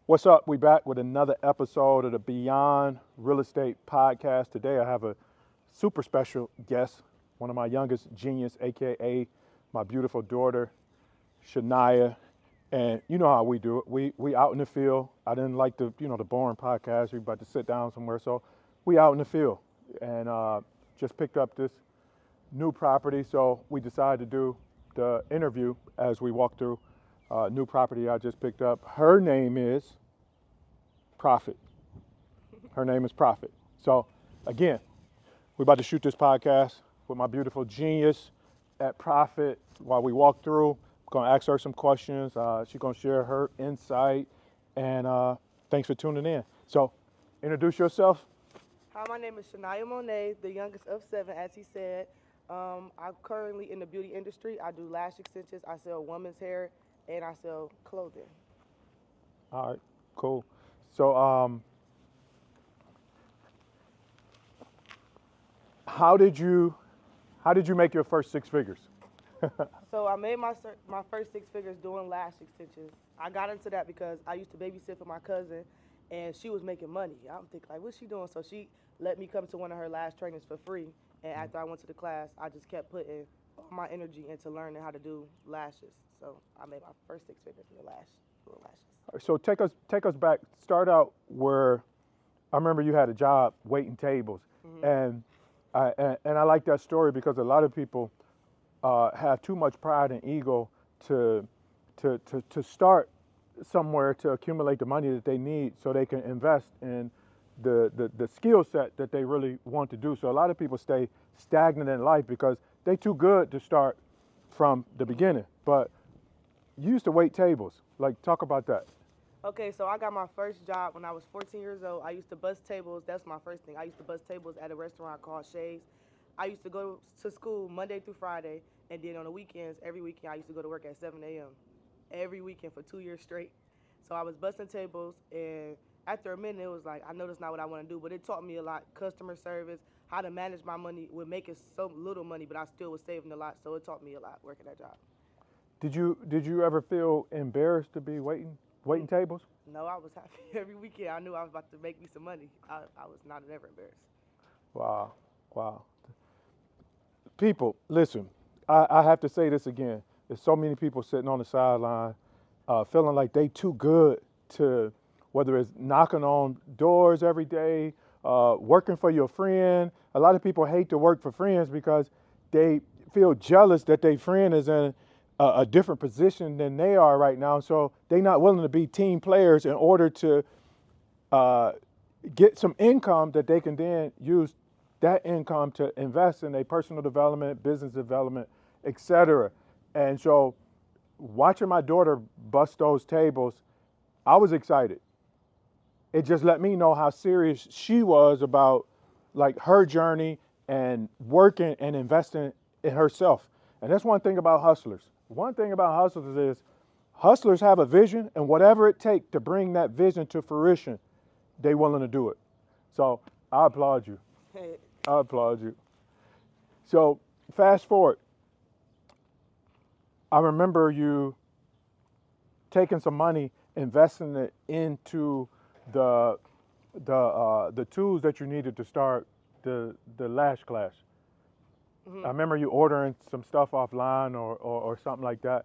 What's up? We back with another episode of the Beyond Real Estate podcast. Today I have a super special guest, one of my youngest genius, aka my beautiful daughter, Shania. And you know how we do it. We out in the field. I didn't like the boring podcast. We about to sit down somewhere, so we out in the field and just picked up this new property. So we decided to do the interview as we walk through new property I just picked up. Her name is Prophet. Her name is Prophet. So again, we're about to shoot this podcast with my beautiful genius at Prophet. While we walk through, I'm gonna ask her some questions. She's gonna share her insight, and thanks for tuning in. So, introduce yourself. Hi, my name is Shania Monae, the youngest of seven, as he said. I'm currently in the beauty industry. I do lash extensions, I sell women's hair, and I sell clothing. All right, cool. So, how did you make your first six figures? So I made my first six figures doing lash extensions. I got into that because I used to babysit for my cousin, and she was making money. I'm thinking, like, what's she doing? So she let me come to one of her lash trainings for free. And after I went to the class, I just kept putting all my energy into learning how to do lashes. So I made my first six figures in doing lashes. So take us back. Start out where I remember you had a job waiting tables, and I like that story because a lot of people have too much pride and ego to start somewhere to accumulate the money that they need so they can invest in the skill set that they really want to do. So a lot of people stay stagnant in life because they too good to start from the beginning. But you used to wait tables. Like, talk about that. Okay, so I got my first job when I was 14 years old. I used to bus tables. That's my first thing. I used to bus tables at a restaurant called Shay's. I used to go to school Monday through Friday, and then on the weekends, every weekend, I used to go to work at 7 a.m. every weekend for 2 years straight. So I was busting tables, and after a minute, it was like, I know that's not what I want to do, but it taught me a lot. Customer service, how to manage my money with making so little money, but I still was saving a lot, so it taught me a lot working that job. Did you ever feel embarrassed to be waiting tables? No, I was happy every weekend. I knew I was about to make me some money. I was not ever embarrassed. Wow, wow. People, listen. I have to say this again. There's so many people sitting on the sideline, feeling like they too good to, whether it's knocking on doors every day, working for your friend. A lot of people hate to work for friends because they feel jealous that their friend is in a different position than they are right now. So they're not willing to be team players in order to get some income that they can then use that income to invest in their personal development, business development, etc. And so watching my daughter bust those tables, I was excited. It just let me know how serious she was about like her journey and working and investing in herself. And that's one thing about hustlers. One thing about hustlers is hustlers have a vision, and whatever it takes to bring that vision to fruition, they willing to do it. So I applaud you. Hey, I applaud you. So fast forward. I remember you taking some money, investing it into the tools that you needed to start the lash class. I remember you ordering some stuff offline or something like that.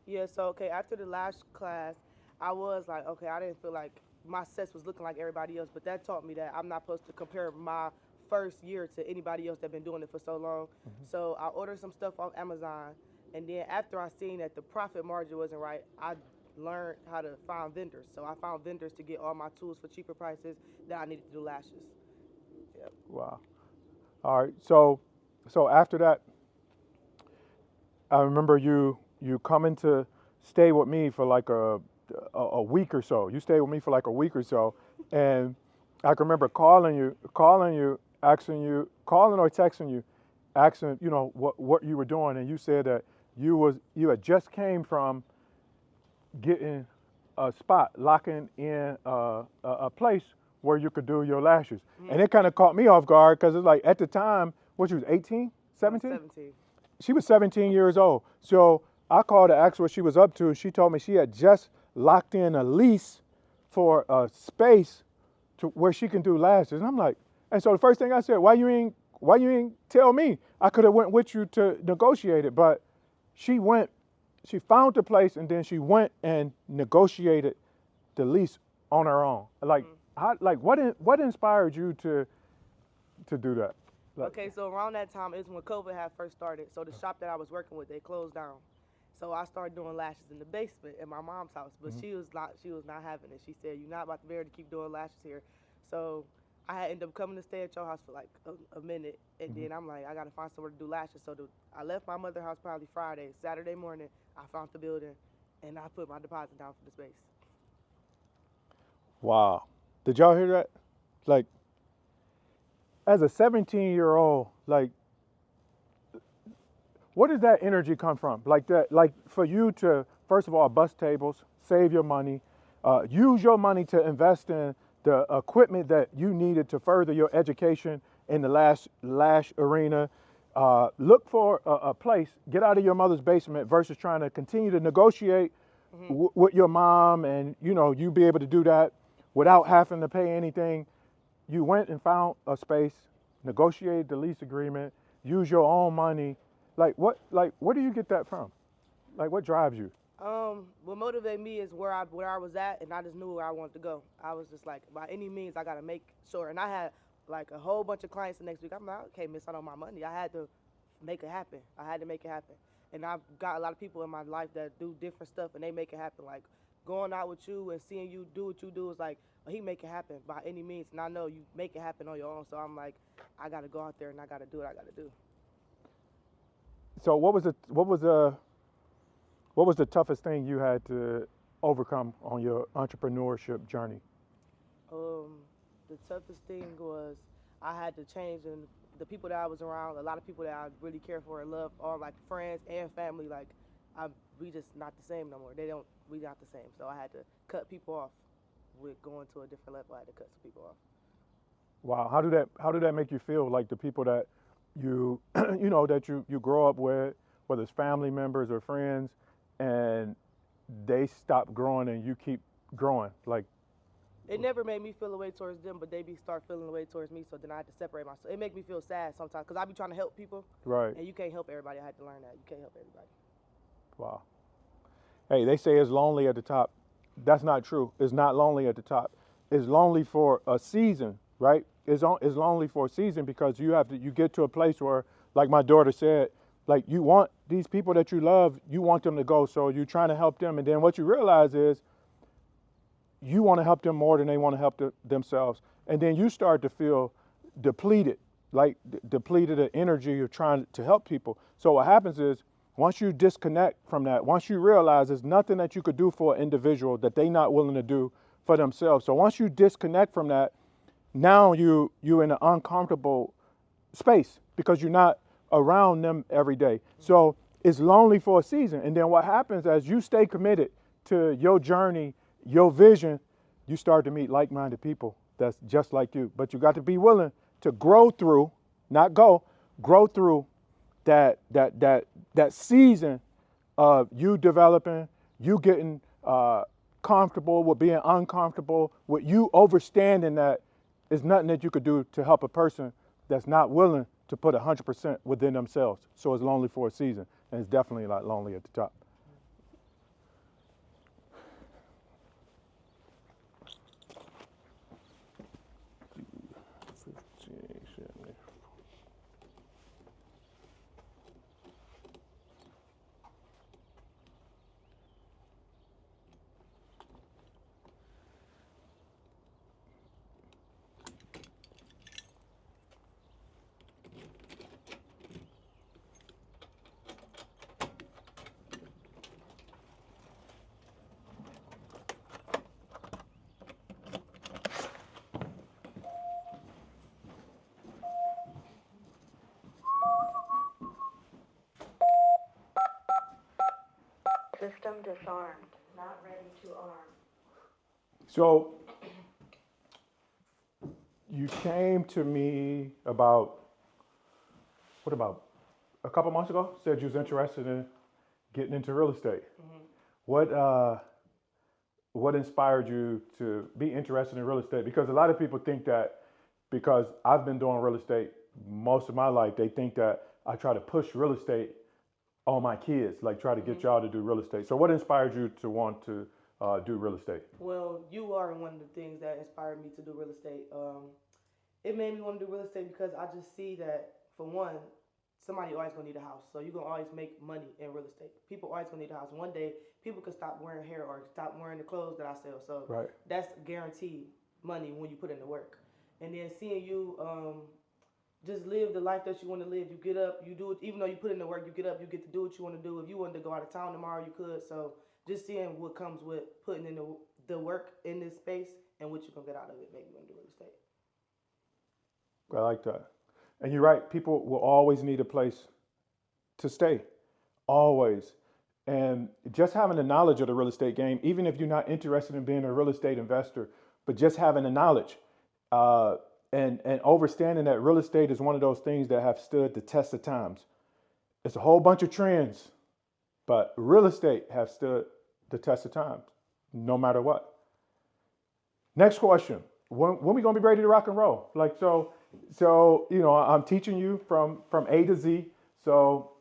yeah, so okay, after the lash class, I was like, okay, I didn't feel like my sets was looking like everybody else, but that taught me that I'm not supposed to compare my first year to anybody else that been doing it for so long. So I ordered some stuff off Amazon, and then after I seen that the profit margin wasn't right, I learned how to find vendors. So I found vendors to get all my tools for cheaper prices that I needed to do lashes. Yep. Wow. All right. So after that, I remember you coming to stay with me for like a week or so. You stayed with me for like a week or so, and I can remember calling you, asking you, calling or texting you, asking what you were doing, and you said that you had just came from getting a spot, locking in a place where you could do your lashes. And it kind of caught me off guard because it's like at the time, what, she was 18, 17? 17. She was 17 years old. So I called to ask what she was up to. She told me she had just locked in a lease for a space to where she can do lashes. And I'm like, and so the first thing I said, why you ain't tell me? I could have went with you to negotiate it. But she found the place, and then she went and negotiated the lease on her own. Like, what inspired you to do that? Like, Okay, so around that time is when COVID had first started. So the shop that I was working with, they closed down. So I started doing lashes in the basement at my mom's house, but she was not having it. She said, "You're not about to be able to keep doing lashes here." So I had ended up coming to stay at your house for like a minute, and then I'm like, I gotta find somewhere to do lashes. So I left my mother's house probably Friday. Saturday morning, I found the building, and I put my deposit down for the space. wow. Did y'all hear that? Like, as a 17-year-old, like, where does that energy come from? Like that, like for you to, first of all, bust tables, save your money, use your money to invest in the equipment that you needed to further your education in the lash arena. Look for a place, get out of your mother's basement versus trying to continue to negotiate with your mom, and you be able to do that without having to pay anything. You went and found a space, negotiated the lease agreement, use your own money. Like where do you get that from? Like, what drives you? What motivated me is where I was at, and I just knew where I wanted to go. I was just like, by any means, I gotta make sure. And I had like a whole bunch of clients the next week. I'm like, I can't miss out on my money. I had to make it happen. I had to make it happen. And I've got a lot of people in my life that do different stuff, and they make it happen. Like going out with you and seeing you do what you do is like, oh, he make it happen by any means. And I know you make it happen on your own. So I'm like, I gotta go out there and I gotta do what I gotta do. So what was the toughest thing you had to overcome on your entrepreneurship journey? The toughest thing was I had to change, and the people that I was around, a lot of people that I really care for and love, all like friends and family, like we just not the same no more. We not the same. So I had to cut people off. With going to a different level, I had to cut some people off. Wow, how did that make you feel? Like the people that you that you grow up with, whether it's family members or friends, and they stop growing and you keep growing. Like, it never made me feel a way towards them, but they start feeling a way towards me. So then I had to separate myself. It make me feel sad sometimes because I be trying to help people, right? And you can't help everybody. I had to learn that you can't help everybody. Wow. Hey, they say it's lonely at the top. That's not true. It's not lonely at the top. It's lonely for a season, right? It's lonely for a season because you get to a place where, like my daughter said, like you want these people that you love, you want them to go. So you're trying to help them. And then what you realize is you want to help them more than they want to help themselves. And then you start to feel depleted, like depleted of energy of trying to help people. So what happens is once you disconnect from that, once you realize there's nothing that you could do for an individual that they're not willing to do for themselves. So once you disconnect from that, now you're in an uncomfortable space because you're not around them every day. So it's lonely for a season. And then what happens as you stay committed to your journey, your vision, you start to meet like-minded people that's just like you. But you got to be willing to grow through, not grow through that season of you developing, you getting comfortable with being uncomfortable, with you understanding that there's nothing that you could do to help a person that's not willing to put 100% within themselves. So it's lonely for a season, and it's definitely not lonely at the top. System disarmed. Not ready to arm. So you came to me about a couple months ago? Said you was interested in getting into real estate. Mm-hmm. What what inspired you to be interested in real estate? Because a lot of people think that because I've been doing real estate most of my life, they think that I try to push real estate on my kids, like try to get y'all to do real estate. So what inspired you to want to do real estate? Well, you are one of the things that inspired me to do real estate. It made me want to do real estate because I just see that, for one, somebody always gonna need a house. So you're gonna always make money in real estate. People always gonna need a house. One day, people could stop wearing hair or stop wearing the clothes that I sell. So Right. that's guaranteed money when you put in the work. And then seeing you just live the life that you want to live. You get up, you do it. Even though you put in the work, you get up, you get to do what you want to do. If you wanted to go out of town tomorrow, you could. So just seeing what comes with putting in the work in this space and what you can get out of it, made me want to do real estate. I like that. And you're right, people will always need a place to stay. Always. And just having the knowledge of the real estate game, even if you're not interested in being a real estate investor, but just having the knowledge and understanding that real estate is one of those things that have stood the test of times. It's a whole bunch of trends, but real estate have stood the test of times, no matter what. Next question. When we gonna be ready to rock and roll? Like so you know, I'm teaching you from A to Z, so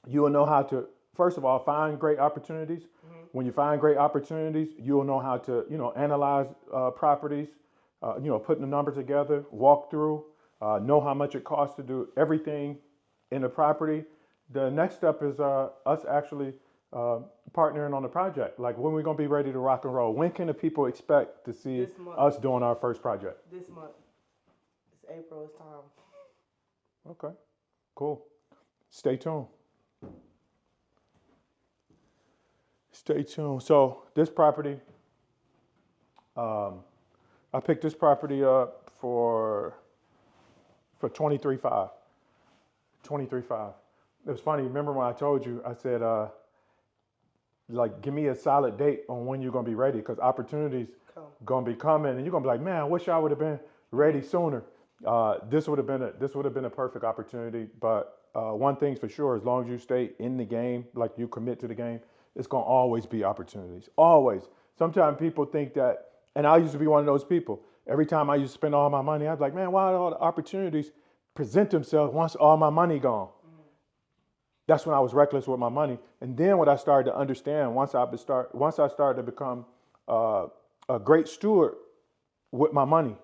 you will know how to, first of all, find great opportunities. When you find great opportunities, you'll know how to, you know, analyze properties, you know, putting the numbers together, walk through, know how much it costs to do everything in the property. The next step is us actually partnering on the project. Like, when we're gonna be ready to rock and roll? When can the people expect to see us doing our first project? This month. It's April. It's time. Okay, cool. Stay tuned. Stay tuned. So this property, I picked this property up for 23.5. 23.5. It was funny. Remember when I told you? I said, like, give me a solid date on when you're gonna be ready, because opportunities gonna be coming, and you're gonna be like, man, I wish I would have been ready sooner. This would have been a perfect opportunity. But one thing's for sure: as long as you stay in the game, like you commit to the game, it's gonna always be opportunities. Always. Sometimes people think that, and I used to be one of those people. Every time I used to spend all my money, I was like, man, why do all the opportunities present themselves once all my money gone? That's when I was reckless with my money. And then what I started to understand, once I started to become a great steward with my money,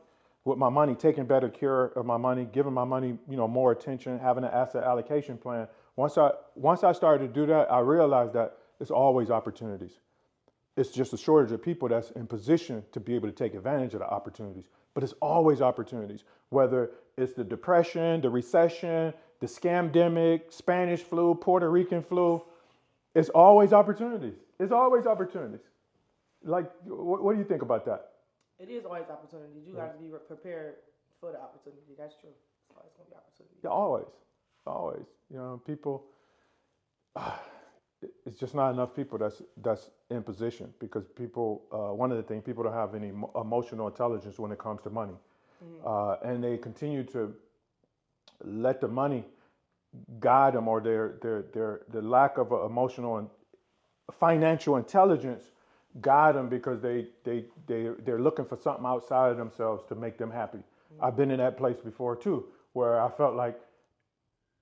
taking better care of my money, giving my money, you know, more attention, having an asset allocation plan. Once I started to do that, I realized that it's always opportunities. It's just a shortage of people that's in position to be able to take advantage of the opportunities. But it's always opportunities, whether it's the depression, the recession, the scamdemic, Spanish flu, Puerto Rican flu. It's always opportunities. It's always opportunities. Like, what do you think about that? It is always opportunities. You got to be prepared for the opportunity. That's true. It's always going to be opportunity. Yeah, always. You know, people. It's just not enough people that's in position, because people. One of the things, people don't have any emotional intelligence when it comes to money, and they continue to let the money guide them, or their lack of emotional and financial intelligence guide them, because they're looking for something outside of themselves to make them happy. I've been in that place before too, where I felt like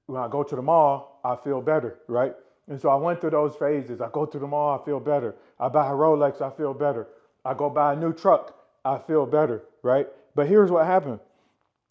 when I go to the mall, I feel better, right? And so I went through those phases. I go to the mall, I feel better. I buy a Rolex, I feel better. I go buy a new truck, I feel better, right? But here's what happened.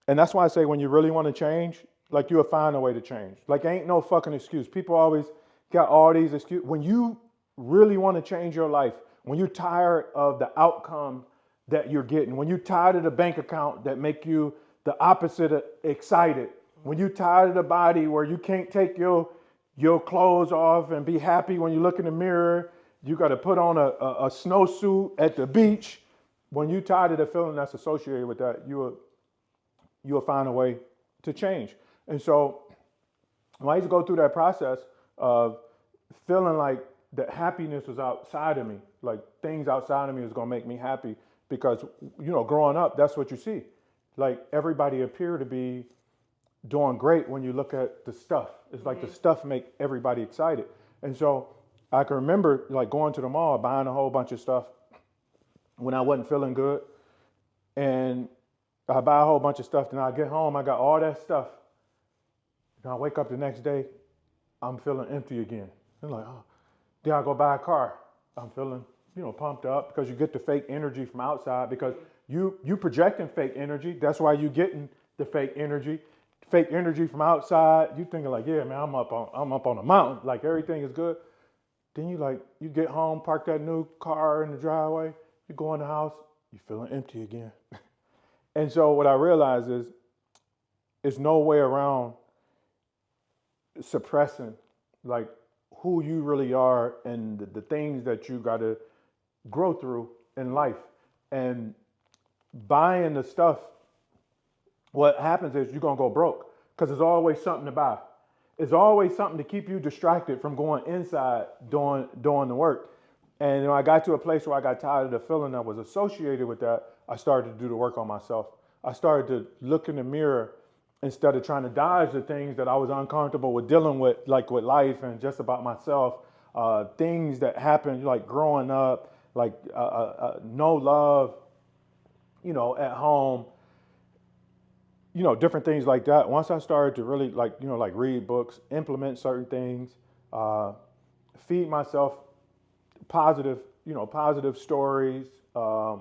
And that's why I say, when you really want to change, like, you'll find a way to change. Like, ain't no fucking excuse. People always got all these excuses. When you really want to change your life, when you're tired of the outcome that you're getting, when you're tired of the bank account that make you the opposite of excited, when you're tired of the body where you can't take your clothes off and be happy when you look in the mirror, you got to put on a snowsuit at the beach. When you're tired of the feeling that's associated with that, you'll find a way to change. And so when I used to go through that process of feeling like that happiness was outside of me, like things outside of me was going to make me happy, because, you know, growing up, that's what you see. Like, everybody appear to be doing great when you look at the stuff. It's like the stuff make everybody excited. And so I can remember, like, going to the mall, buying a whole bunch of stuff, when I wasn't feeling good, and I buy a whole bunch of stuff. Then I get home, I got all that stuff. Then I wake up the next day, I'm feeling empty again. I'm like, oh. Then I go buy a car. I'm feeling, pumped up because you get the fake energy from outside because you projecting fake energy. That's why you getting the fake energy. Fake energy from outside. You thinking like, yeah, man, I'm up on a mountain. Like everything is good. Then you get home, park that new car in the driveway. You go in the house, you feeling empty again. And so what I realize is, there's no way around suppressing like who you really are and the things that you got to grow through in life. And buying the stuff, what happens is you're going to go broke because there's always something to buy. It's always something to keep you distracted from going inside doing the work. And when I got to a place where I got tired of the feeling that was associated with that, I started to do the work on myself. I started to look in the mirror instead of trying to dodge the things that I was uncomfortable with dealing with, like with life and just about myself. Things that happened, like growing up, like no love, at home, different things like that. Once I started to really like read books, implement certain things, feed myself positive stories, started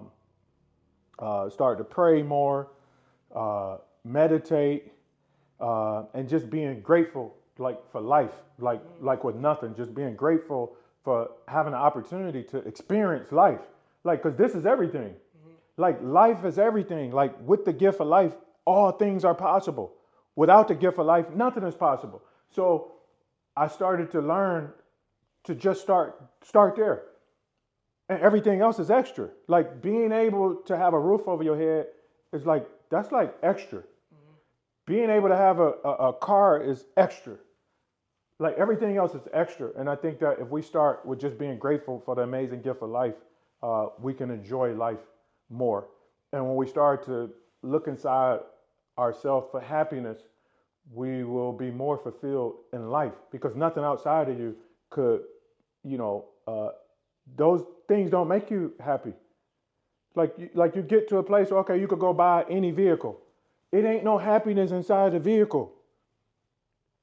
to pray more, meditate, and just being grateful, like for life, like with nothing, just being grateful for having the opportunity to experience life, like because this is everything. Like life is everything. Like with the gift of life, all things are possible. Without the gift of life, nothing is possible. So I started to learn to just start there. And everything else is extra. Like being able to have a roof over your head is like, that's like extra. Being able to have a car is extra. Like everything else is extra. And I think that if we start with just being grateful for the amazing gift of life, we can enjoy life more. And when we start to look inside ourselves for happiness, we will be more fulfilled in life because nothing outside of you could, those things don't make you happy. Like you get to a place where, okay, you could go buy any vehicle. It ain't no happiness inside the vehicle.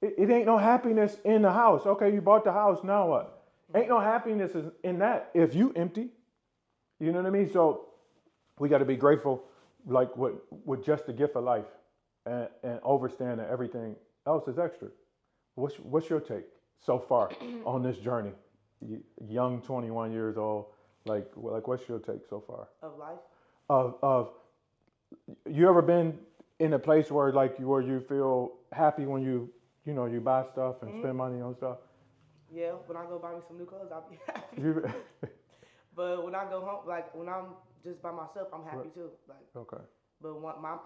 It ain't no happiness in the house. Okay, you bought the house, now what? Ain't no happiness in that if you empty. You know what I mean? So we got to be grateful, like with just the gift of life, and understand that everything else is extra. What's your take so far on this journey? Young, 21 years old, like what's your take so far? Of life? Of you ever been in a place where where you feel happy when you buy stuff and spend money on stuff? Yeah, when I go buy me some new clothes, I'll be happy. But when I go home, like when I'm just by myself, I'm happy too. Like okay. But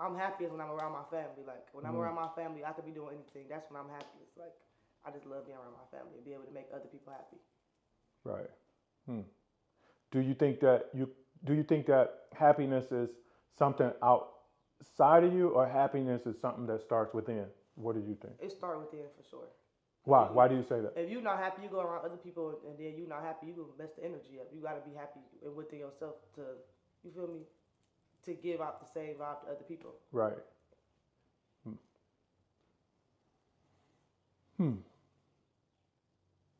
I'm happiest when I'm around my family. Like when I'm around my family, I could be doing anything. That's when I'm happiest. Like I just love being around my family and be able to make other people happy. Right. Do you think that happiness is something outside of you, or happiness is something that starts within? What do you think? It starts within for sure. Why? Why do you say that? If you're not happy, you go around other people, and then you're not happy, you gonna mess the energy up. You gotta be happy within yourself to, you feel me, to give out the same vibe to other people. Right.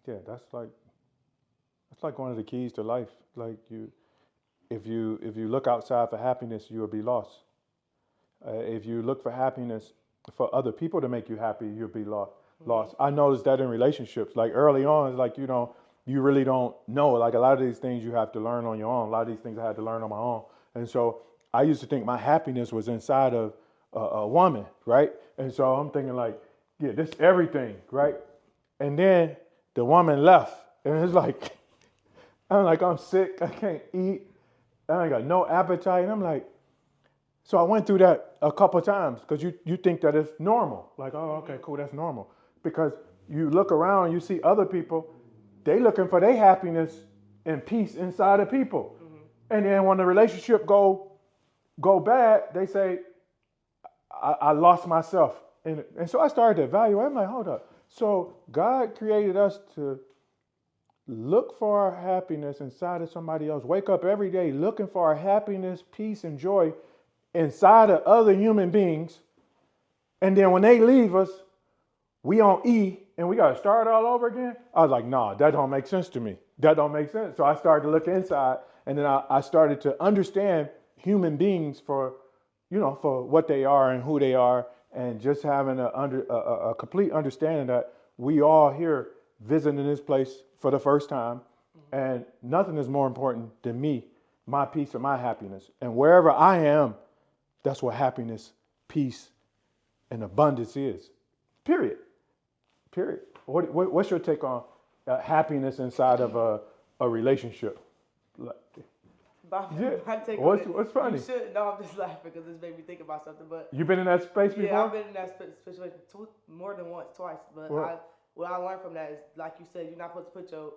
Yeah, that's like one of the keys to life. Like if you look outside for happiness, you will be lost. If you look for happiness for other people to make you happy, you'll be lost. I noticed that in relationships. Like early on, it's like, you really don't know. Like a lot of these things you have to learn on your own. A lot of these things I had to learn on my own. And so I used to think my happiness was inside of a woman, right? And so I'm thinking like, yeah, this is everything, right? And then the woman left, and it's like, I'm sick, I can't eat, I ain't got no appetite. And I'm like, so I went through that a couple of times because you think that it's normal. Like, oh, okay, cool, that's normal. Because you look around, you see other people, they looking for their happiness and peace inside of people. And then when the relationship go bad, they say, I lost myself. And so I started to evaluate. I'm like, hold up. So God created us to look for our happiness inside of somebody else. Wake up every day looking for our happiness, peace, and joy inside of other human beings. And then when they leave us, we on E and we got to start all over again. I was like, nah, that don't make sense to me. That don't make sense. So I started to look inside, and then I started to understand human beings for, for what they are and who they are, and just having a complete understanding that we all here visiting this place for the first time, and nothing is more important than me, my peace, and my happiness. And wherever I am, that's what happiness, peace, and abundance is. Period. Period. What's your take on happiness inside of a relationship? My take on What's funny? You should. No, I'm just laughing because this made me think about something. But you been in that space before? Yeah, I've been in that situation more than once, twice. But what I learned from that is, like you said, you're not supposed to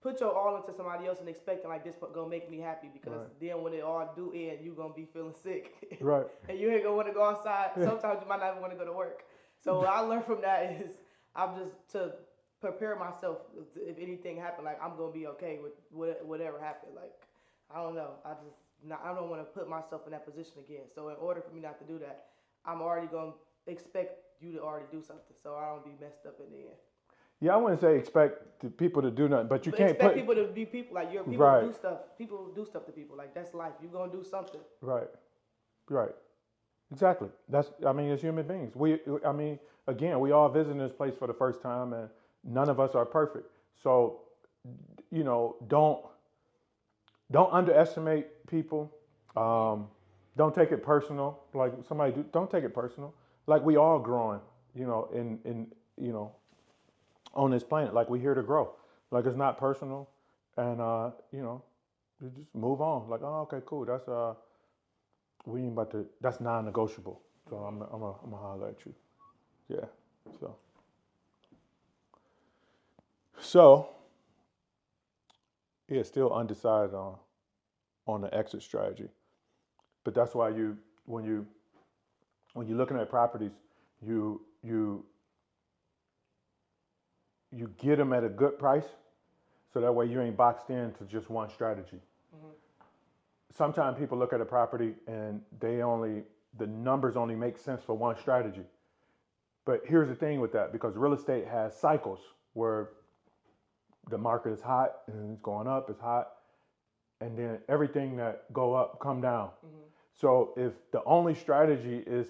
put your all into somebody else and expecting like this gonna make me happy, because then when it all do end, you gonna be feeling sick. Right. And you ain't gonna want to go outside. Sometimes you might not even want to go to work. So what I learned from that is I'm just to prepare myself if anything happened. Like, I'm gonna be okay with whatever happened. Like, I don't know. I don't want to put myself in that position again. So in order for me not to do that, I'm already gonna expect you to already do something, so I don't be messed up in the end. Yeah, I wouldn't say expect people to do nothing, but you can't expect people to be people. Like, people do stuff. People do stuff to people. Like, that's life. You're gonna do something. Right. Exactly. As human beings, again, we all visiting this place for the first time, and none of us are perfect. So, don't underestimate people. Don't take it personal. Like don't take it personal. Like, we all growing, in on this planet. Like, we're here to grow. Like, it's not personal, and you just move on. Like, oh, okay, cool. That's we ain't about to. That's non-negotiable. So I'm gonna holler at you. Yeah. So yeah, still undecided on the exit strategy. But that's why when you're looking at properties, you get them at a good price, so that way you ain't boxed into just one strategy. Mm-hmm. Sometimes people look at a property and the numbers only make sense for one strategy. But here's the thing with that, because real estate has cycles where the market is hot and it's going up, it's hot, and then everything that go up come down. Mm-hmm. So if the only strategy is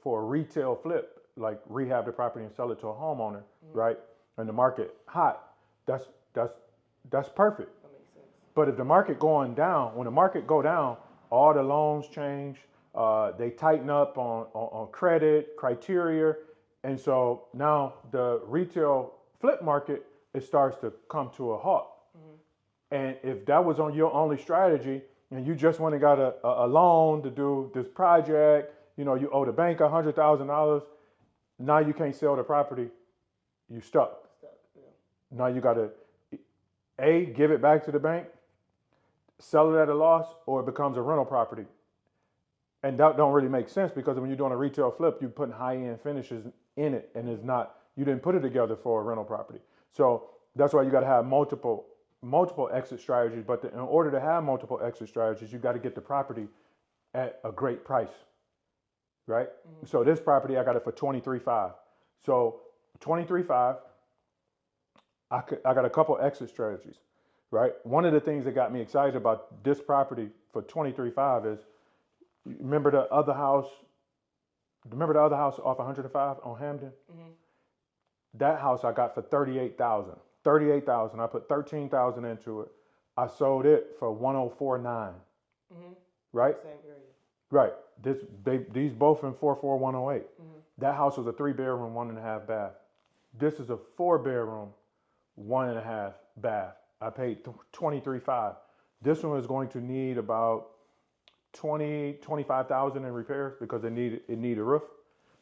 for a retail flip, like rehab the property and sell it to a homeowner, mm-hmm. right? And the market hot, that's perfect. That makes sense. But if the market going down, when the market go down, all the loans change. They tighten up on credit criteria, and so now the retail flip market, it starts to come to a halt. Mm-hmm. And if that was on your only strategy, and you just went and got a loan to do this project, you owe the bank $100,000. Now you can't sell the property. You stuck. Yeah. Now you got to give it back to the bank, sell it at a loss, or it becomes a rental property. And that don't really make sense, because when you're doing a retail flip, you're putting high-end finishes in it, and you didn't put it together for a rental property. So that's why you got to have multiple exit strategies. But in order to have multiple exit strategies, you got to get the property at a great price, right? Mm-hmm. So this property, I got it for $23,500. So $23,500, I got a couple exit strategies, right? One of the things that got me excited about this property for $23,500 is, remember the other house off 105 on Hamden? Mm-hmm. That house I got for $38,000. $38,000. I put $13,000 into it. I sold it for $104,900. Mm-hmm. Right? Same area. Right. These both in 44108. Mm-hmm. That house was a 3-bedroom, 1.5 bath. This is a 4-bedroom, 1.5 bath. I paid $23,500. This one is going to need about $25,000 in repairs, because it need a roof.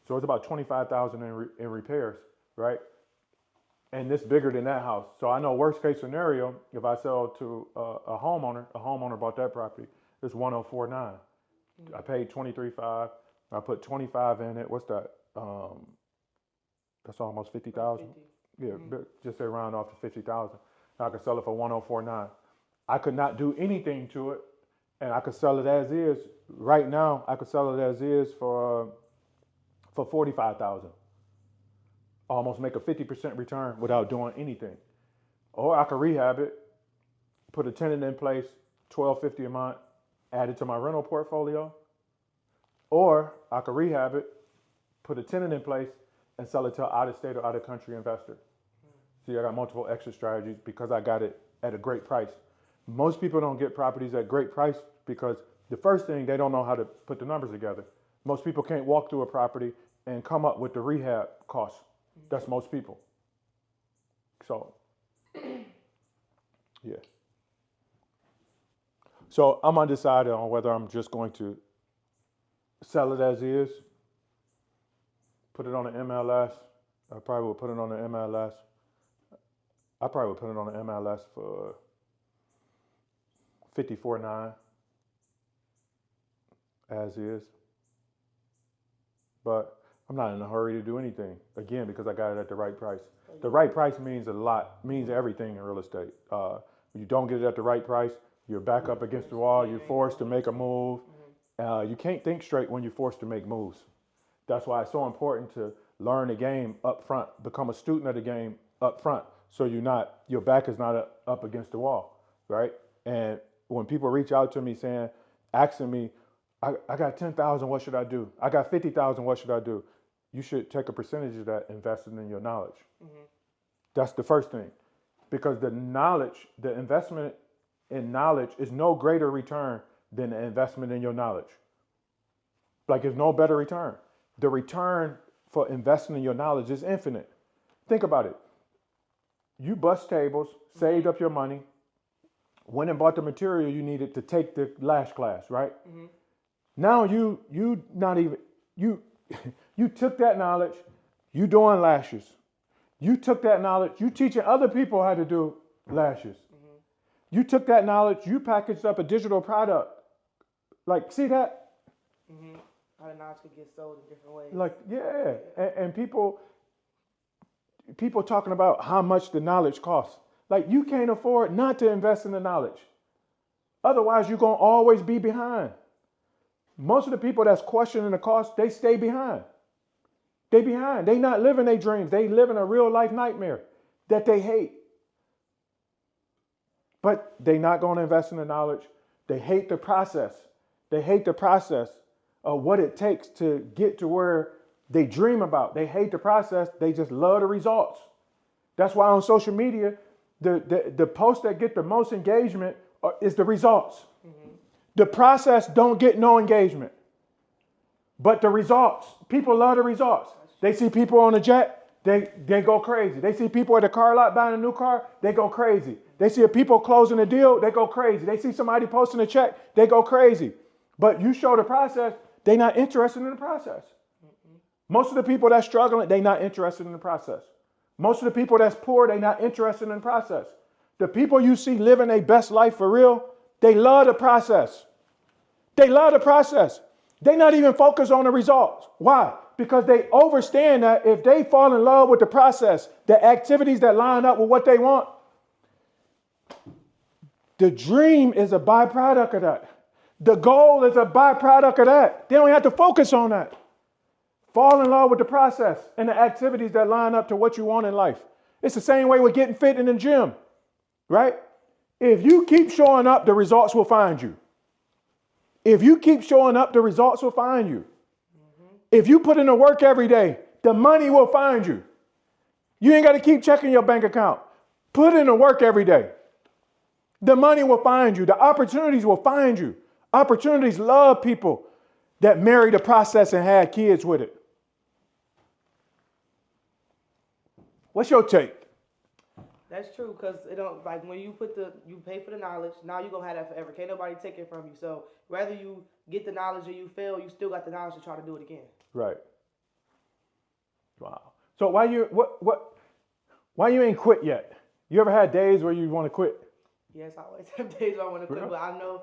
So it's about $25,000 in repairs, right? And it's bigger than that house. So I know worst case scenario, if I sell to a homeowner bought that property, it's $104,900. Mm-hmm. I paid $23,500. I put $25,000 in it. What's that? That's almost $50,000. Yeah, mm-hmm. Just say round off to $50,000. and I could sell it for 104.9. I could not do anything to it, and I could sell it as is. Right now, I could sell it as is for 45,000. Almost make a 50% return without doing anything. Or I could rehab it, put a tenant in place, $1,250 a month, add it to my rental portfolio. Or I could rehab it, put a tenant in place, and sell it to an out-of-state or out-of-country investor. See, I got multiple exit strategies because I got it at a great price. Most people don't get properties at great price because the first thing, they don't know how to put the numbers together. Most people can't walk through a property and come up with the rehab costs. That's most people. So, yeah. So I'm undecided on whether I'm just going to sell it as is, put it on the MLS. I probably would put it on the MLS. I probably would put it on the MLS for 54.9 as is. But I'm not in a hurry to do anything, again, because I got it at the right price. The right price means a lot, means everything in real estate. When you don't get it at the right price, you're back up against the wall, you're forced to make a move. You can't think straight when you're forced to make moves. That's why it's so important to learn the game up front, become a student of the game up front, so your back is not up against the wall, right? And when people reach out to me asking me, I got 10,000, what should I do? I got 50,000, what should I do? You should take a percentage of that invested in your knowledge. That's the first thing. Because the investment in knowledge is no greater return than the investment in your knowledge. Like, there's no better return. The return for investing in your knowledge is infinite. Think about it. You bust tables, saved up your money, went and bought the material you needed to take the lash class, right? Now you took that knowledge, you doing lashes. You took that knowledge, you teaching other people how to do lashes. You took that knowledge, you packaged up a digital product. Like, see that? How the knowledge could get sold in different ways. Like, yeah. And people talking about how much the knowledge costs. Like, you can't afford not to invest in the knowledge. Otherwise, you're going to always be behind. Most of the people that's questioning the cost, they stay behind. They behind. They not living their dreams. They living a real life nightmare that they hate. But they not going to invest in the knowledge. They hate the process. They hate the process of what it takes to get to where they dream about. They hate the process. They just love the results. That's why on social media, the posts that get the most engagement is the results. The process don't get no engagement. But the results, people love the results. They see people on a jet, they go crazy. They see people at a car lot buying a new car, they go crazy. They see people closing a deal, they go crazy. They see somebody posting a check, they go crazy. But you show the process, they not interested in the process. Most of the people that's struggling, they not interested in the process. Most of the people that's poor, they not interested in the process. The people you see living their best life for real, they love the process. They love the process. They not even focused on the results. Why? Because they understand that if they fall in love with the process, the activities that line up with what they want, the dream is a byproduct of that. The goal is a byproduct of that. They don't have to focus on that. Fall in love with the process and the activities that line up to what you want in life. It's the same way with getting fit in the gym, right? If you keep showing up, the results will find you. If you keep showing up, the results will find you. If you put in the work every day, the money will find you. You ain't got to keep checking your bank account. Put in the work every day. The money will find you. The opportunities will find you. Opportunities love people that marry the process and had kids with it. What's your take? That's true, because it don't, like, when you pay for the knowledge, now you're gonna have that forever. Can't nobody take it from you. So whether you get the knowledge or you fail, you still got the knowledge to try to do it again. Right. Wow. So why you ain't quit yet? You ever had days where you want to quit? Yes, I always have days where I want to quit, but I know,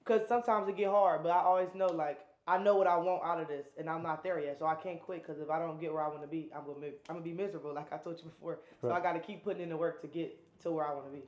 because sometimes it get hard, but I always know, like, I know what I want out of this, and I'm not there yet, so I can't quit, because if I don't get where I want to be, I'm gonna be miserable, like I told you before. So I got to keep putting in the work to get to where I want to be.